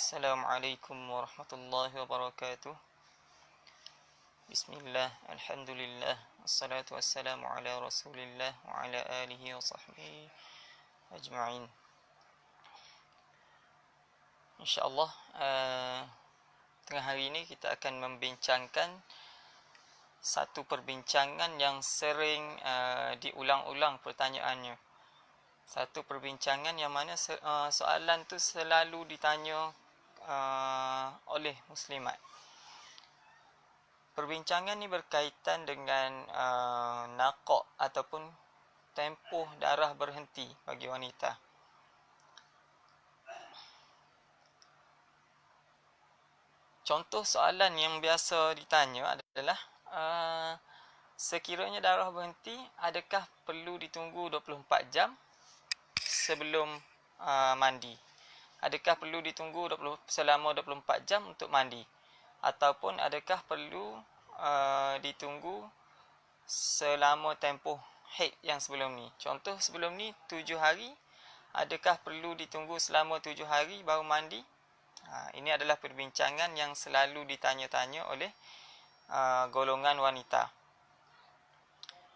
Assalamualaikum warahmatullahi wabarakatuh. Bismillah, alhamdulillah, wassalatu wassalamu ala rasulillah wa ala alihi wa sahbihi ajma'in. InsyaAllah, tengah hari ini kita akan membincangkan satu perbincangan yang sering diulang-ulang pertanyaannya. Satu perbincangan yang mana soalan tu selalu ditanya oleh muslimat. Perbincangan ni berkaitan dengan naqah ataupun tempoh darah berhenti bagi wanita. Contoh soalan yang biasa ditanya adalah sekiranya darah berhenti, adakah perlu ditunggu 24 jam sebelum mandi? Adakah perlu ditunggu selama 24 jam untuk mandi? Ataupun adakah perlu ditunggu selama tempoh haid yang sebelum ni? Contoh sebelum ni 7 hari, adakah perlu ditunggu selama 7 hari baru mandi? Ini adalah perbincangan yang selalu ditanya-tanya oleh golongan wanita.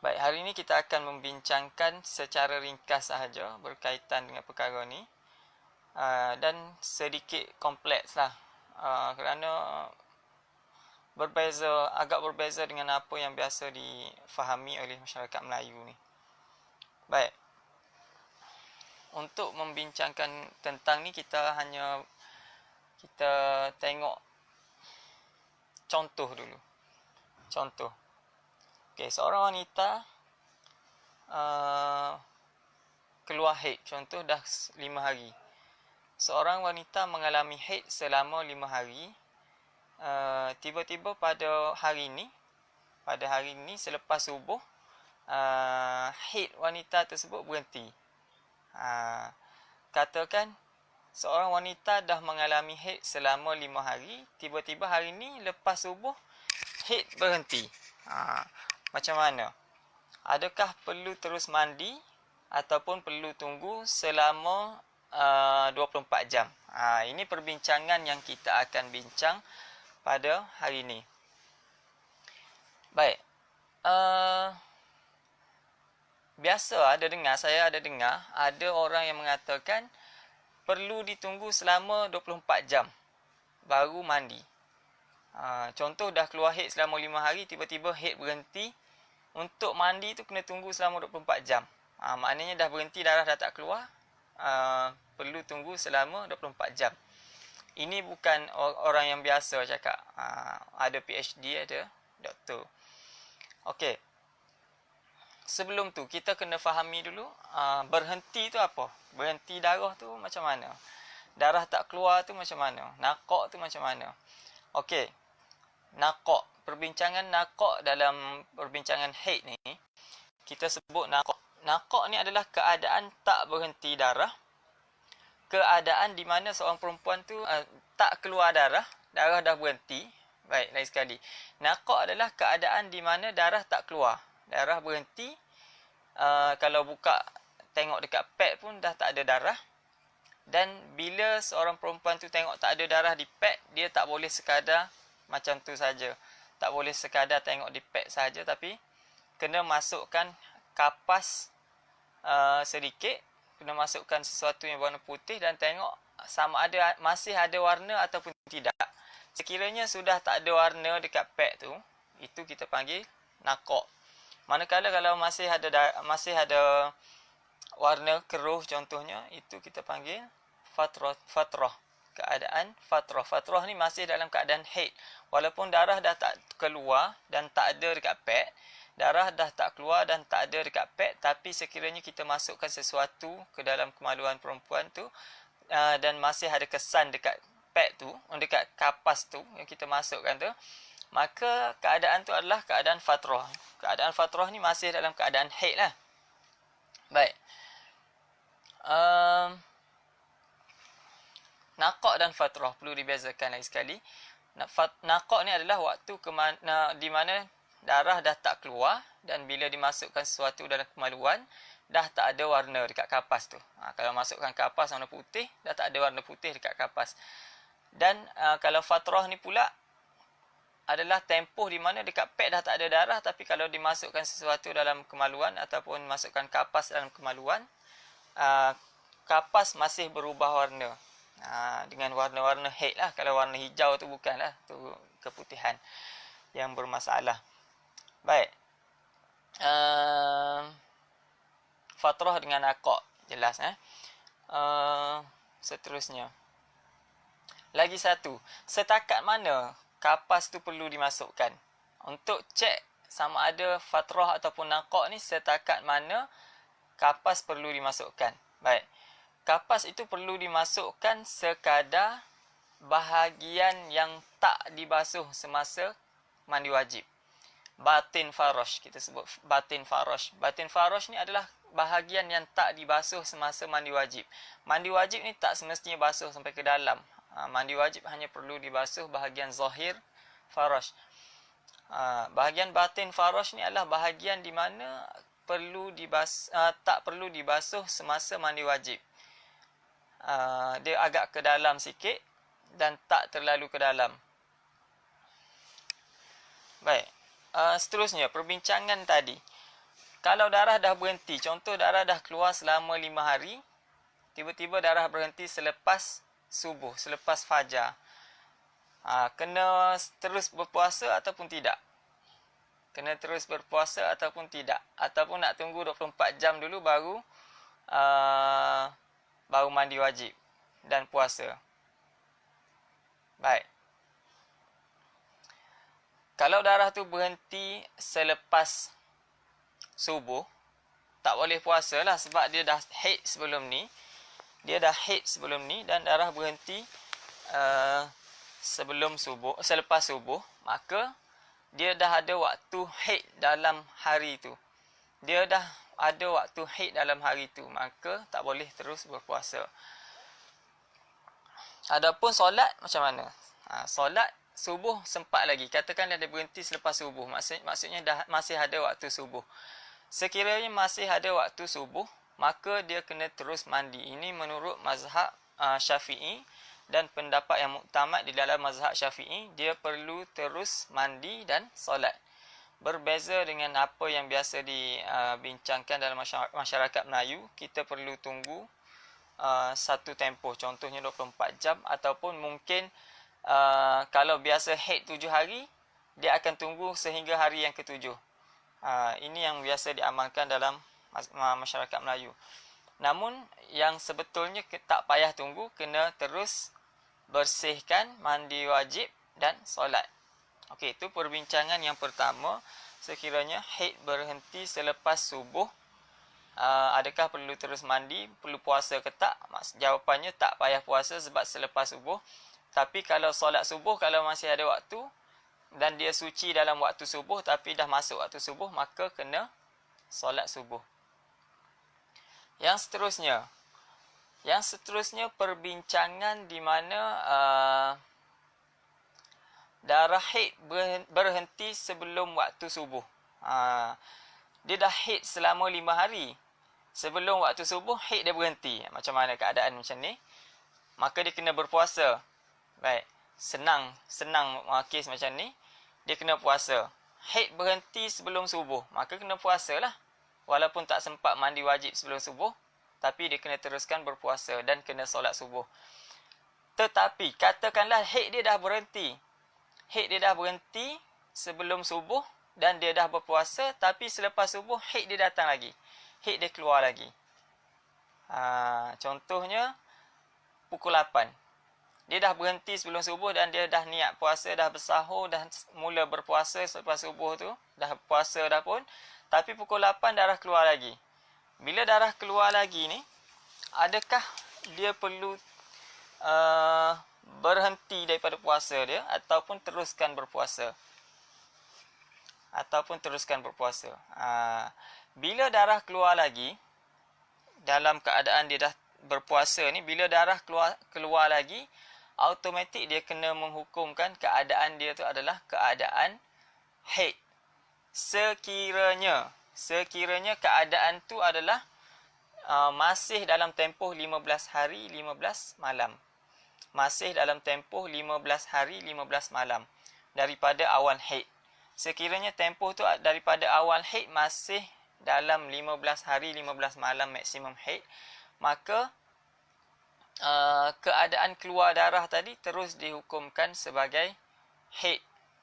Baik, hari ini kita akan membincangkan secara ringkas sahaja berkaitan dengan perkara ni, dan sedikit kompleks lah, kerana agak berbeza dengan apa yang biasa difahami oleh masyarakat Melayu ni. Baik, untuk membincangkan tentang ni kita tengok contoh dulu. Contoh, okey, seorang wanita keluar haid, contoh dah 5 hari. Seorang wanita mengalami haid selama 5 hari. Tiba-tiba pada hari ini selepas subuh, haid wanita tersebut berhenti. Katakan seorang wanita dah mengalami haid selama 5 hari, tiba-tiba hari ini lepas subuh haid berhenti. Macam mana? Adakah perlu terus mandi ataupun perlu tunggu selama 24 jam? Ini perbincangan yang kita akan bincang pada hari ini. Baik, biasa saya ada dengar ada orang yang mengatakan perlu ditunggu selama 24 jam baru mandi. Contoh dah keluar haid selama 5 hari, tiba-tiba haid berhenti. Untuk mandi tu kena tunggu selama 24 jam. Maknanya dah berhenti, darah dah tak keluar, perlu tunggu selama 24 jam. Ini bukan orang yang biasa cakap. Ada PhD, ada doktor. Okey. Sebelum tu kita kena fahami dulu berhenti tu apa? Berhenti darah tu macam mana? Darah tak keluar tu macam mana? Naqah tu macam mana? Okey. Naqah, perbincangan naqah dalam perbincangan haid ni, kita sebut naqah. Naqah ni adalah keadaan tak berhenti darah, keadaan di mana seorang perempuan tu tak keluar darah dah berhenti. Baik, lain sekali. Naqah adalah keadaan di mana darah tak keluar, darah berhenti. Kalau buka tengok dekat pad pun dah tak ada darah. Dan bila seorang perempuan tu tengok tak ada darah di pad, dia tak boleh sekadar macam tu saja. Tak boleh sekadar tengok di pad saja, tapi kena masukkan kapas sedikit, kena masukkan sesuatu yang warna putih dan tengok sama ada masih ada warna ataupun tidak. Sekiranya sudah tak ada warna dekat pad tu, itu kita panggil naqah. Manakala kalau masih ada warna keruh contohnya, itu kita panggil fatrah. Keadaan fatrah. Fatrah ni masih dalam keadaan haid. Walaupun darah dah tak keluar dan tak ada dekat pad, darah dah tak keluar dan tak ada dekat pad, tapi sekiranya kita masukkan sesuatu ke dalam kemaluan perempuan tu, dan masih ada kesan dekat pad tu, dekat kapas tu yang kita masukkan tu, maka keadaan tu adalah keadaan fatrah. Keadaan fatrah ni masih dalam keadaan haid lah. Baik. Naqah dan fatrah perlu dibezakan lagi sekali. Naqah ni adalah waktu di mana darah dah tak keluar dan bila dimasukkan sesuatu dalam kemaluan, dah tak ada warna dekat kapas tu. Kalau masukkan kapas warna putih, dah tak ada warna putih dekat kapas. Dan kalau fatrah ni pula adalah tempoh di mana dekat pad dah tak ada darah, tapi kalau dimasukkan sesuatu dalam kemaluan ataupun masukkan kapas dalam kemaluan, kapas masih berubah warna. Dengan warna-warna haid lah. Kalau warna hijau tu bukanlah, tu keputihan yang bermasalah. Baik. Fatrah dengan akak, jelas seterusnya. Lagi satu, setakat mana kapas tu perlu dimasukkan? Untuk cek sama ada fatrah ataupun nakak ni, setakat mana kapas perlu dimasukkan. Baik. Kapas itu perlu dimasukkan sekadar bahagian yang tak dibasuh semasa mandi wajib. Batin farosh, kita sebut batin farosh. Batin farosh ni adalah bahagian yang tak dibasuh semasa mandi wajib. Mandi wajib ni tak semestinya basuh sampai ke dalam. Mandi wajib hanya perlu dibasuh bahagian zahir farosh. Bahagian batin farosh ni adalah bahagian di mana tak perlu dibasuh semasa mandi wajib. Dia agak ke dalam sikit dan tak terlalu ke dalam. Baik. Seterusnya, perbincangan tadi. Kalau darah dah berhenti, contoh darah dah keluar selama 5 hari, tiba-tiba darah berhenti selepas subuh, selepas fajar. Kena terus berpuasa ataupun tidak? Kena terus berpuasa ataupun tidak? Ataupun nak tunggu 24 jam dulu baru mandi wajib dan puasa. Baik. Kalau darah tu berhenti selepas subuh, tak boleh puasa lah sebab dia dah haid sebelum ni. Dia dah haid sebelum ni dan darah berhenti selepas subuh, maka dia dah ada waktu haid dalam hari tu. Dia dah ada waktu haid dalam hari tu, maka tak boleh terus berpuasa. Adapun solat macam mana? Solat subuh sempat lagi. Katakanlah dia berhenti selepas subuh. Maksudnya dah masih ada waktu subuh. Sekiranya masih ada waktu subuh, maka dia kena terus mandi. Ini menurut mazhab Syafi'i, dan pendapat yang muktamad di dalam mazhab Syafi'i, dia perlu terus mandi dan solat. Berbeza dengan apa yang biasa dibincangkan dalam masyarakat Melayu, kita perlu tunggu satu tempoh, contohnya 24 jam, ataupun mungkin kalau biasa haid 7 hari, dia akan tunggu sehingga hari yang ke-7. Ini yang biasa diamalkan dalam masyarakat Melayu. Namun yang sebetulnya tak payah tunggu, kena terus bersihkan, mandi wajib dan solat. Okey, itu perbincangan yang pertama. Sekiranya haid berhenti selepas subuh, adakah perlu terus mandi, perlu puasa ke tak? Jawapannya tak payah puasa sebab selepas subuh. Tapi kalau solat subuh, kalau masih ada waktu dan dia suci dalam waktu subuh tapi dah masuk waktu subuh, maka kena solat subuh. Yang seterusnya perbincangan di mana darah haid berhenti sebelum waktu subuh. Dia dah haid selama 5 hari. Sebelum waktu subuh, haid dia berhenti. Macam mana keadaan macam ni? Maka dia kena berpuasa. Baik, senang kes macam ni, dia kena puasa. Haid berhenti sebelum subuh, maka kena puasa lah. Walaupun tak sempat mandi wajib sebelum subuh, tapi dia kena teruskan berpuasa dan kena solat subuh. Tetapi, katakanlah haid dia dah berhenti. Haid dia dah berhenti sebelum subuh dan dia dah berpuasa, tapi selepas subuh haid dia datang lagi. Haid dia keluar lagi. Contohnya, pukul 8. Dia dah berhenti sebelum subuh dan dia dah niat puasa, dah bersahur, dah mula berpuasa selepas subuh tu. Dah puasa dah pun. Tapi pukul 8 darah keluar lagi. Bila darah keluar lagi ni, adakah dia perlu berhenti daripada puasa dia ataupun teruskan berpuasa? Bila darah keluar lagi, dalam keadaan dia dah berpuasa ni, bila darah keluar lagi, automatik dia kena menghukumkan keadaan dia tu adalah keadaan haid. Sekiranya keadaan tu adalah masih dalam tempoh 15 hari 15 malam. masih dalam tempoh 15 hari 15 malam daripada awal haid. Sekiranya tempoh tu daripada awal haid masih dalam 15 hari 15 malam maksimum haid, maka keadaan keluar darah tadi terus dihukumkan sebagai haid.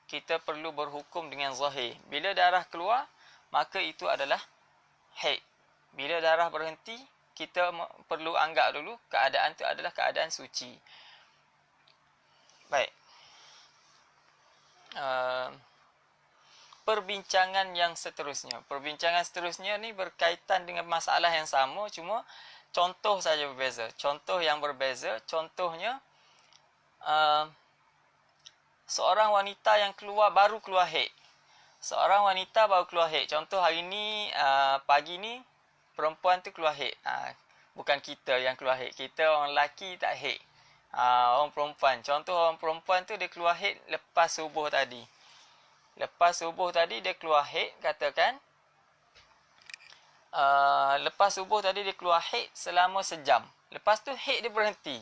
Kita perlu berhukum dengan zahir. Bila darah keluar, maka itu adalah haid. Bila darah berhenti, kita perlu anggap dulu keadaan itu adalah keadaan suci. Baik. Perbincangan yang seterusnya. Perbincangan seterusnya ni berkaitan dengan masalah yang sama, cuma contoh saja berbeza. Contoh yang berbeza, contohnya seorang wanita yang baru keluar haid. Seorang wanita baru keluar haid. Contoh hari ni, pagi ni, perempuan tu keluar haid. Bukan kita yang keluar haid. Kita orang lelaki tak haid. Orang perempuan. Contoh orang perempuan tu dia keluar haid lepas subuh tadi. Lepas subuh tadi dia keluar haid, katakan. Lepas subuh tadi dia keluar haid selama sejam. Lepas tu haid dia berhenti.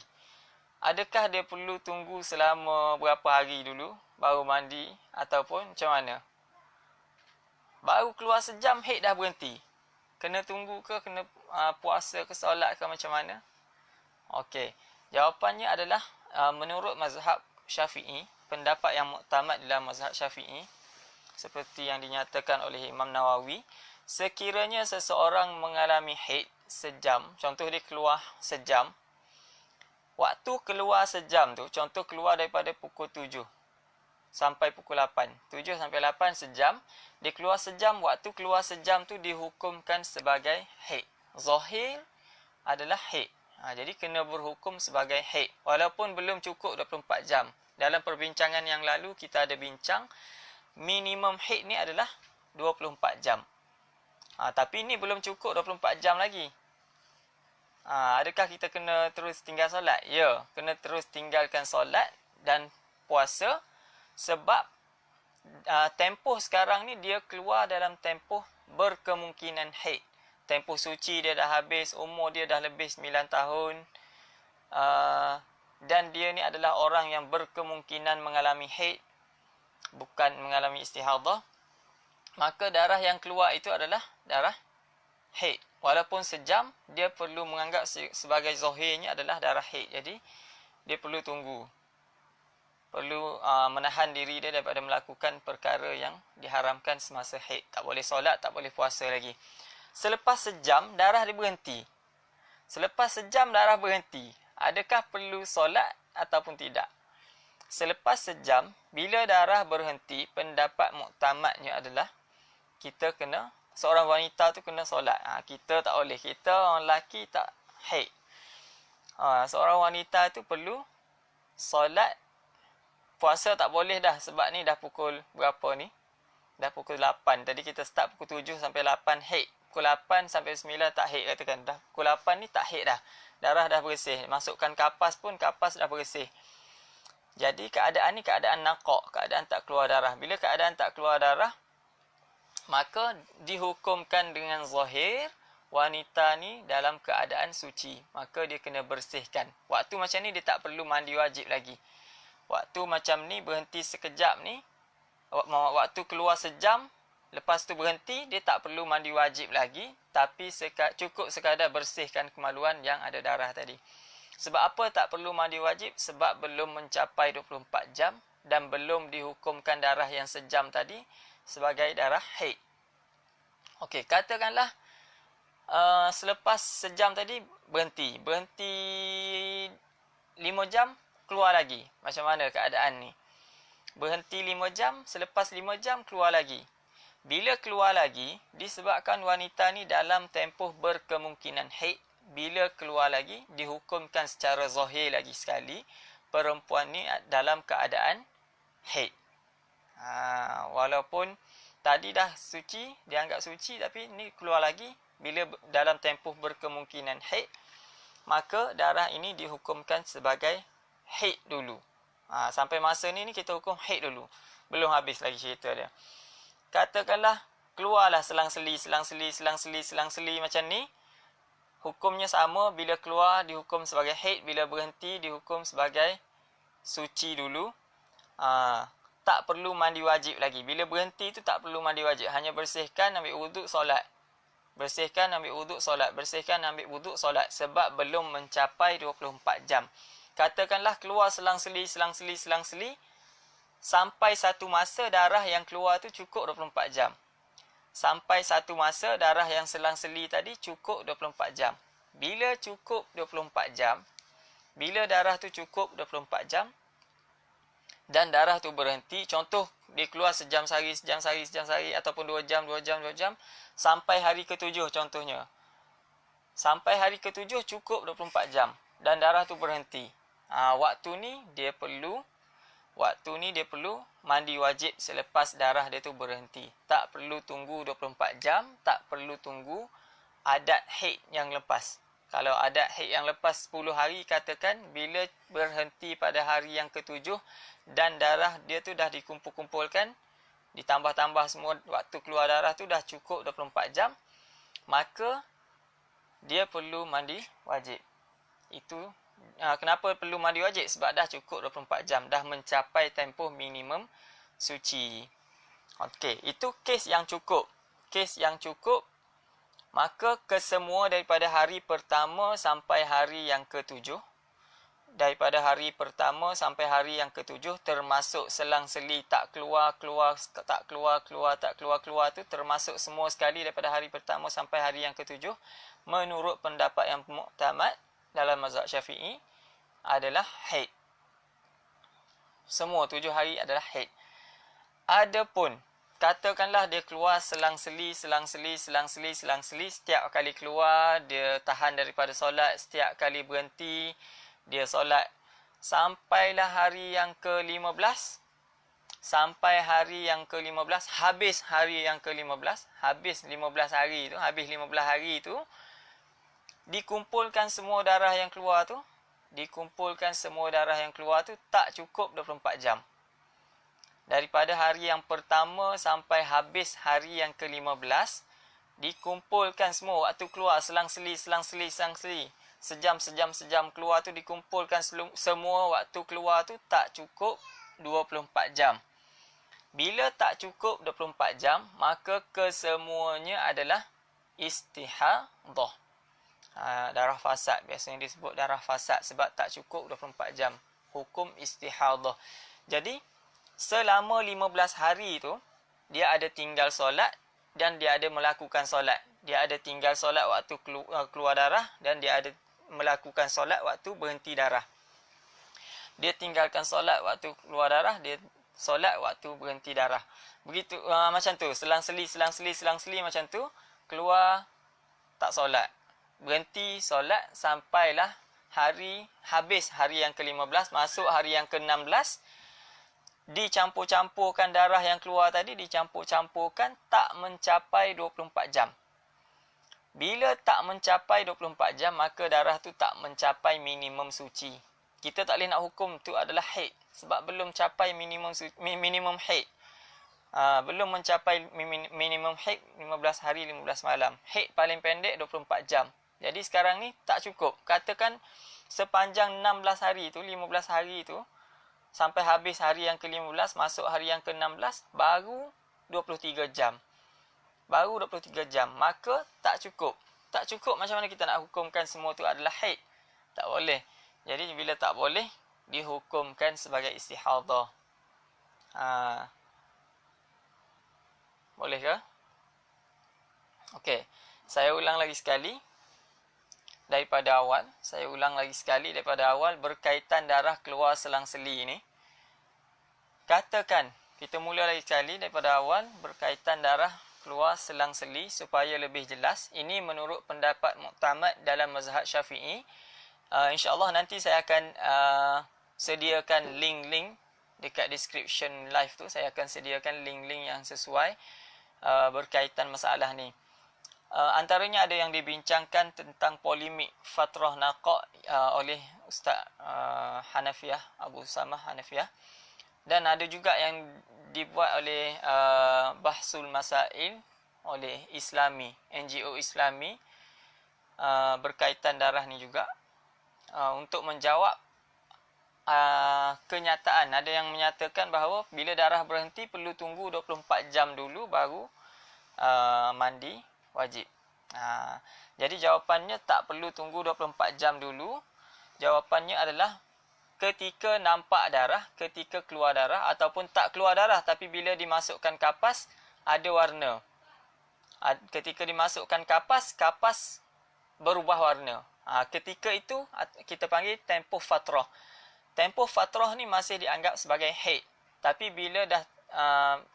Adakah dia perlu tunggu selama berapa hari dulu baru mandi ataupun macam mana? Baru keluar sejam haid dah berhenti. Kena tunggu ke, kena puasa ke, solat ke, macam mana? Okey. Jawapannya adalah menurut mazhab Syafi'i, pendapat yang muktamad dalam mazhab Syafi'i seperti yang dinyatakan oleh Imam Nawawi, sekiranya seseorang mengalami haid sejam, contoh dia keluar sejam, waktu keluar sejam tu, contoh keluar daripada pukul 7 sampai pukul 8. 7 sampai 8 sejam. Dia keluar sejam, waktu keluar sejam tu dihukumkan sebagai haid. Zahir adalah haid. Jadi kena berhukum sebagai haid. Walaupun belum cukup 24 jam. Dalam perbincangan yang lalu kita ada bincang, minimum haid ni adalah 24 jam. Tapi ni belum cukup 24 jam lagi. Adakah kita kena terus tinggal solat? Ya, kena terus tinggalkan solat dan puasa sebab tempoh sekarang ni dia keluar dalam tempoh berkemungkinan haid. Tempoh suci dia dah habis, umur dia dah lebih 9 tahun. Dan dia ni adalah orang yang berkemungkinan mengalami haid, bukan mengalami istihadah. Maka darah yang keluar itu adalah darah haid. Walaupun sejam, dia perlu menganggap sebagai zahirnya adalah darah haid. Jadi, dia perlu tunggu. Perlu menahan diri dia daripada melakukan perkara yang diharamkan semasa haid. Tak boleh solat, tak boleh puasa lagi. Selepas sejam, darah dia berhenti. Selepas sejam, darah berhenti. Adakah perlu solat ataupun tidak? Selepas sejam, bila darah berhenti, pendapat muktamadnya adalah kita kena, seorang wanita tu kena solat. Kita tak boleh. Kita orang lelaki tak haid. Seorang wanita tu perlu solat. Puasa tak boleh dah sebab ni dah pukul berapa ni? Dah pukul 8. Tadi kita start pukul 7 sampai 8 haid. Pukul 8 sampai 9 tak haid katakan. Dah pukul 8 ni tak haid dah. Darah dah bersih. Masukkan kapas pun kapas dah bersih. Jadi keadaan ni keadaan naqaq, keadaan tak keluar darah. Bila keadaan tak keluar darah, maka dihukumkan dengan zahir wanita ni dalam keadaan suci. Maka dia kena bersihkan. Waktu macam ni dia tak perlu mandi wajib lagi. Waktu macam ni berhenti sekejap ni, waktu keluar sejam, lepas tu berhenti, dia tak perlu mandi wajib lagi. Tapi cukup sekadar bersihkan kemaluan yang ada darah tadi. Sebab apa tak perlu mandi wajib? Sebab belum mencapai 24 jam dan belum dihukumkan darah yang sejam tadi sebagai darah haid. Okey, katakanlah selepas sejam tadi berhenti. Berhenti 5 jam, keluar lagi. Macam mana keadaan ni? Berhenti 5 jam, selepas 5 jam keluar lagi. Bila keluar lagi, disebabkan wanita ni dalam tempoh berkemungkinan haid, bila keluar lagi, dihukumkan secara zahir lagi sekali, perempuan ni dalam keadaan haid. Walaupun tadi dah suci, dianggap suci, tapi ni keluar lagi, bila dalam tempoh berkemungkinan haid, maka darah ini dihukumkan sebagai haid dulu. Sampai masa ni kita hukum haid dulu. Belum habis lagi cerita dia. Katakanlah keluarlah selang-seli macam ni. hukumnya sama, bila keluar dihukum sebagai haid, bila berhenti dihukum sebagai suci dulu. Tak perlu mandi wajib lagi. Bila berhenti tu tak perlu mandi wajib, hanya bersihkan, ambil wuduk, solat. Bersihkan, ambil wuduk, solat. Bersihkan, ambil wuduk, solat. Sebab belum mencapai 24 jam. Katakanlah keluar selang-seli, sampai satu masa darah yang keluar tu cukup 24 jam. Sampai satu masa darah yang selang-seli tadi cukup 24 jam. Bila cukup 24 jam, bila darah tu cukup 24 jam, dan darah tu berhenti, contoh dia keluar sejam sehari, ataupun 2 jam, sampai hari ke-7 contohnya. Sampai hari ke-7 cukup 24 jam dan darah tu berhenti. Waktu ni dia perlu mandi wajib selepas darah dia tu berhenti. Tak perlu tunggu 24 jam, tak perlu tunggu adat haid yang lepas. Kalau adat haid yang lepas 10 hari, katakan bila berhenti pada hari yang ke-7 dan darah dia tu dah dikumpul-kumpulkan, ditambah-tambah semua waktu keluar darah tu dah cukup 24 jam, maka dia perlu mandi wajib. Itu kenapa perlu mandi wajib? Sebab dah cukup 24 jam, dah mencapai tempoh minimum suci. Okey, itu kes yang cukup. Kes yang cukup, maka kesemua daripada hari pertama sampai hari yang ke-7, daripada hari pertama sampai hari yang ke-7, termasuk selang-seli tak keluar tu, termasuk semua sekali daripada hari pertama sampai hari yang ke-7, menurut pendapat yang muktamad dalam mazhab Syafi'i adalah haid. Semua 7 hari adalah haid. Adapun katakanlah dia keluar selang-seli, setiap kali keluar dia tahan daripada solat, setiap kali berhenti dia solat, sampailah hari yang ke-15, habis hari yang ke-15, habis 15 hari tu, dikumpulkan semua darah yang keluar tu, tak cukup 24 jam. Daripada hari yang pertama sampai habis hari yang ke-15, dikumpulkan semua waktu keluar selang-seli, sejam keluar tu, dikumpulkan semua waktu keluar tu, tak cukup 24 jam. Bila tak cukup 24 jam, maka kesemuanya adalah istihadah. Darah fasad, biasanya disebut darah fasad sebab tak cukup 24 jam. Hukum istihadah. Jadi selama 15 hari tu dia ada tinggal solat dan dia ada melakukan solat. Dia ada tinggal solat waktu keluar darah dan dia ada melakukan solat waktu berhenti darah. Dia tinggalkan solat waktu keluar darah, dia solat waktu berhenti darah. Begitu macam tu, selang-seli macam tu, keluar tak solat, berhenti solat sampailah habis hari yang ke-15, masuk hari yang ke-16, dicampur-campurkan darah yang keluar tadi, tak mencapai 24 jam. Bila tak mencapai 24 jam, maka darah tu tak mencapai minimum suci. Kita tak boleh nak hukum tu adalah haid sebab belum capai minimum haid. Belum mencapai minimum haid 15 hari 15 malam. Haid paling pendek 24 jam. Jadi sekarang ni tak cukup. Katakan sepanjang 16 hari tu, 15 hari tu, sampai habis hari yang ke-15, masuk hari yang ke-16, baru 23 jam. Maka tak cukup. Tak cukup, macam mana kita nak hukumkan semua tu adalah haid? Tak boleh. Jadi bila tak boleh, dihukumkan sebagai istihadah. Boleh ke? Okey. Saya ulang lagi sekali daripada awal berkaitan darah keluar selang-seli ini. Katakan, kita mula lagi sekali daripada awal berkaitan darah keluar selang-seli supaya lebih jelas. Ini menurut pendapat muktamad dalam mazhab Syafi'i. InsyaAllah nanti saya akan sediakan link-link dekat description live tu. Saya akan sediakan link-link yang sesuai berkaitan masalah ni. Antaranya ada yang dibincangkan tentang polemik fatrah naqa' oleh Ustaz Hanafiyah, Abu Samah Hanafiyah. Dan ada juga yang dibuat oleh Bahsul Masail oleh Islami, NGO Islami, berkaitan darah ni juga. Untuk menjawab kenyataan, ada yang menyatakan bahawa bila darah berhenti perlu tunggu 24 jam dulu baru mandi wajib. Jadi jawapannya tak perlu tunggu 24 jam dulu. Jawapannya adalah ketika nampak darah, ketika keluar darah, ataupun tak keluar darah tapi bila dimasukkan kapas ada warna. Ketika dimasukkan kapas, kapas berubah warna. Ketika itu kita panggil tempoh fatrah. Tempoh fatrah ni masih dianggap sebagai haid. Tapi bila dah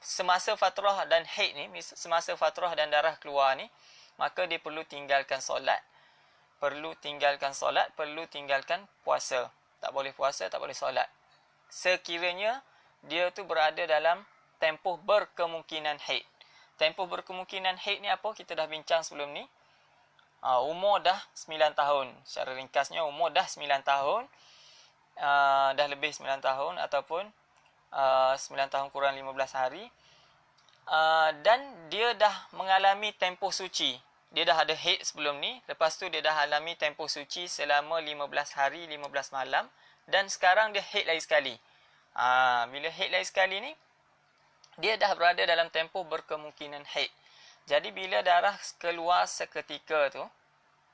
semasa fatrah dan haid ni, semasa fatrah dan darah keluar ni, maka dia perlu tinggalkan solat. Perlu tinggalkan puasa. Tak boleh puasa, tak boleh solat. Sekiranya dia tu berada dalam tempoh berkemungkinan haid. Tempoh berkemungkinan haid ni apa? Kita dah bincang sebelum ni. Umur dah 9 tahun. Secara ringkasnya umur dah 9 tahun. Dah lebih 9 tahun ataupun 9 tahun kurang 15 hari. Dan dia dah mengalami tempoh suci. Dia dah ada haid sebelum ni. Lepas tu dia dah alami tempoh suci selama 15 hari, 15 malam. Dan sekarang dia haid lagi sekali. Bila haid lagi sekali ni, dia dah berada dalam tempoh berkemungkinan haid. Jadi bila darah keluar seketika tu,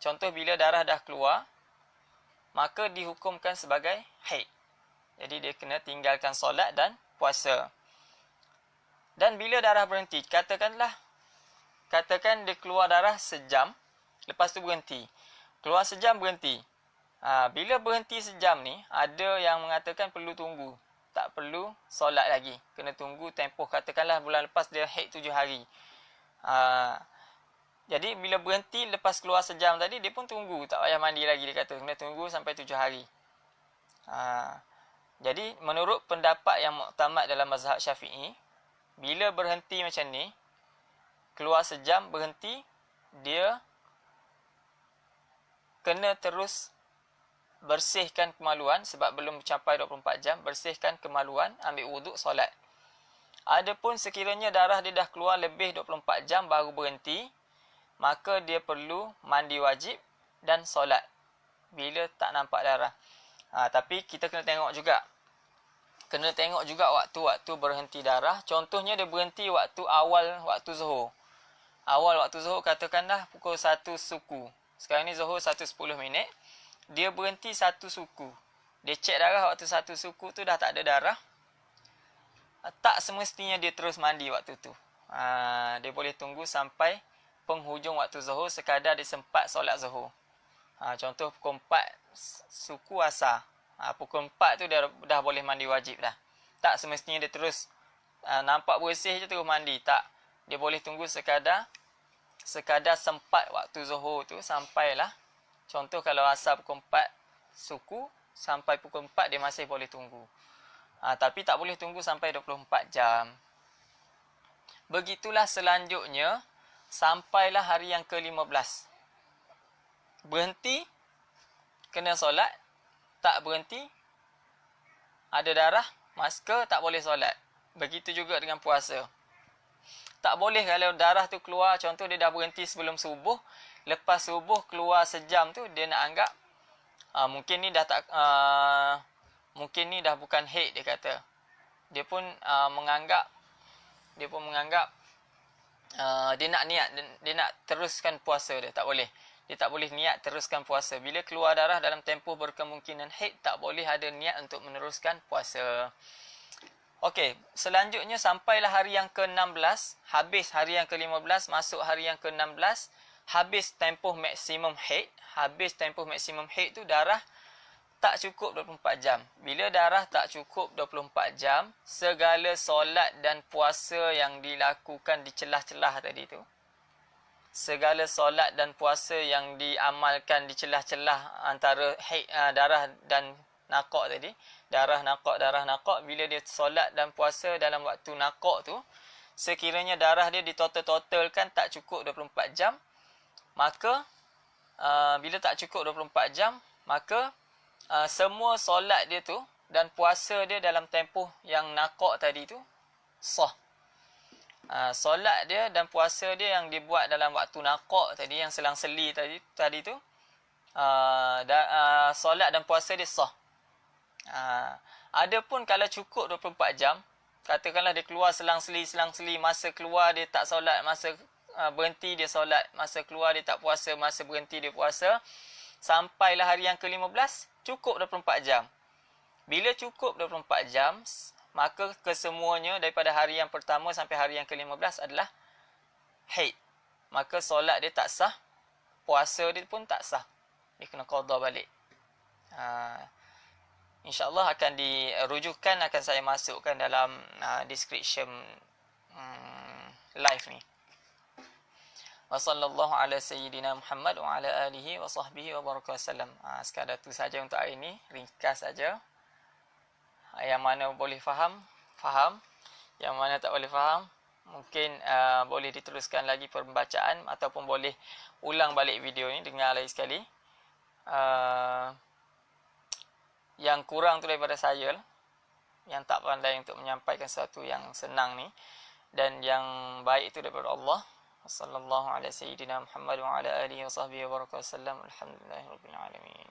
contoh bila darah dah keluar, maka dihukumkan sebagai haid. Jadi dia kena tinggalkan solat dan puasa. Dan bila darah berhenti, katakan dia keluar darah sejam, lepas tu berhenti. Keluar sejam, berhenti. Bila berhenti sejam ni, ada yang mengatakan perlu tunggu. Tak perlu solat lagi. Kena tunggu tempoh, katakanlah bulan lepas dia haid 7 hari. Jadi bila berhenti lepas keluar sejam tadi, dia pun tunggu, tak payah mandi lagi, dia kata kena tunggu sampai 7 hari. Jadi menurut pendapat yang muktamad dalam mazhab Syafi'i, bila berhenti macam ni, keluar sejam berhenti, dia kena terus bersihkan kemaluan sebab belum mencapai 24 jam, bersihkan kemaluan, ambil wuduk, solat. Adapun sekiranya darah dia dah keluar lebih 24 jam baru berhenti, maka dia perlu mandi wajib dan solat bila tak nampak darah. Tapi kita kena tengok juga. Kena tengok juga waktu-waktu berhenti darah. Contohnya dia berhenti waktu zuhur. Awal waktu zuhur katakanlah pukul 1 suku. Sekarang ni zuhur 1:10. Dia berhenti 1 suku. Dia cek darah waktu 1 suku tu dah tak ada darah. Tak semestinya dia terus mandi waktu tu. Dia boleh tunggu sampai penghujung waktu zuhur sekadar dia sempat solat zuhur. Contoh pukul 4 suku asar. Pukul 4 tu dia dah boleh mandi wajib dah. Tak semestinya dia terus nampak bersih je terus mandi. Tak. Dia boleh tunggu sekadar sempat waktu zuhur tu sampailah. Contoh kalau asar pukul 4 suku sampai pukul 4 dia masih boleh tunggu. Tapi tak boleh tunggu sampai 24 jam. Begitulah selanjutnya sampailah hari yang ke-15. Berhenti, kena solat. Tak berhenti, ada darah, masker, tak boleh solat. Begitu juga dengan puasa. Tak boleh kalau darah tu keluar, contoh dia dah berhenti sebelum subuh. Lepas subuh keluar sejam tu, dia nak anggap mungkin ni dah bukan haid, dia kata. Dia pun menganggap dia nak niat, dia nak teruskan puasa dia. Tak boleh. Dia tak boleh niat teruskan puasa. Bila keluar darah dalam tempoh berkemungkinan haid, tak boleh ada niat untuk meneruskan puasa. Okey, selanjutnya sampailah hari yang ke-16, habis hari yang ke-15, masuk hari yang ke-16, habis tempoh maksimum haid. Habis tempoh maksimum haid tu darah tak cukup 24 jam. Bila darah tak cukup 24 jam, segala solat dan puasa yang dilakukan di celah-celah tadi tu, segala solat dan puasa yang diamalkan di celah-celah antara darah dan naqaq tadi, darah naqaq, bila dia solat dan puasa dalam waktu naqaq tu, sekiranya darah dia ditotal-totalkan tak cukup 24 jam, maka bila tak cukup 24 jam, maka semua solat dia tu dan puasa dia dalam tempoh yang naqaq tadi tu sah. solat dia dan puasa dia yang dibuat dalam waktu naqak tadi, yang selang-seli tadi tu, solat dan puasa dia sah. Adapun kalau cukup 24 jam, katakanlah dia keluar selang-seli, masa keluar dia tak solat, masa berhenti dia solat, masa keluar dia tak puasa, masa berhenti dia puasa, sampailah hari yang ke-15, cukup 24 jam. Bila cukup 24 jam, maka kesemuanya daripada hari yang pertama sampai hari yang ke-15 adalah haid. Maka solat dia tak sah, puasa dia pun tak sah. Dia kena qada balik. InsyaAllah akan dirujukan, akan saya masukkan dalam description live ni. Wa sallallahu ala sayyidina Muhammad wa ala alihi wa sahbihi wa baraka wasallam. Sekadar tu saja untuk hari ini, ringkas saja. Yang mana boleh faham. Yang mana tak boleh faham, mungkin boleh diteruskan lagi pembacaan ataupun boleh ulang balik video ni, dengar lagi sekali. Yang kurang tu daripada saya lah, yang tak pandai untuk menyampaikan sesuatu yang senang ni, dan yang baik itu daripada Allah. Sallallahu alaihi wasallam Muhammad wa ala alihi wa sahbihi wa baraka wasallam. Alhamdulillahirabbil alamin.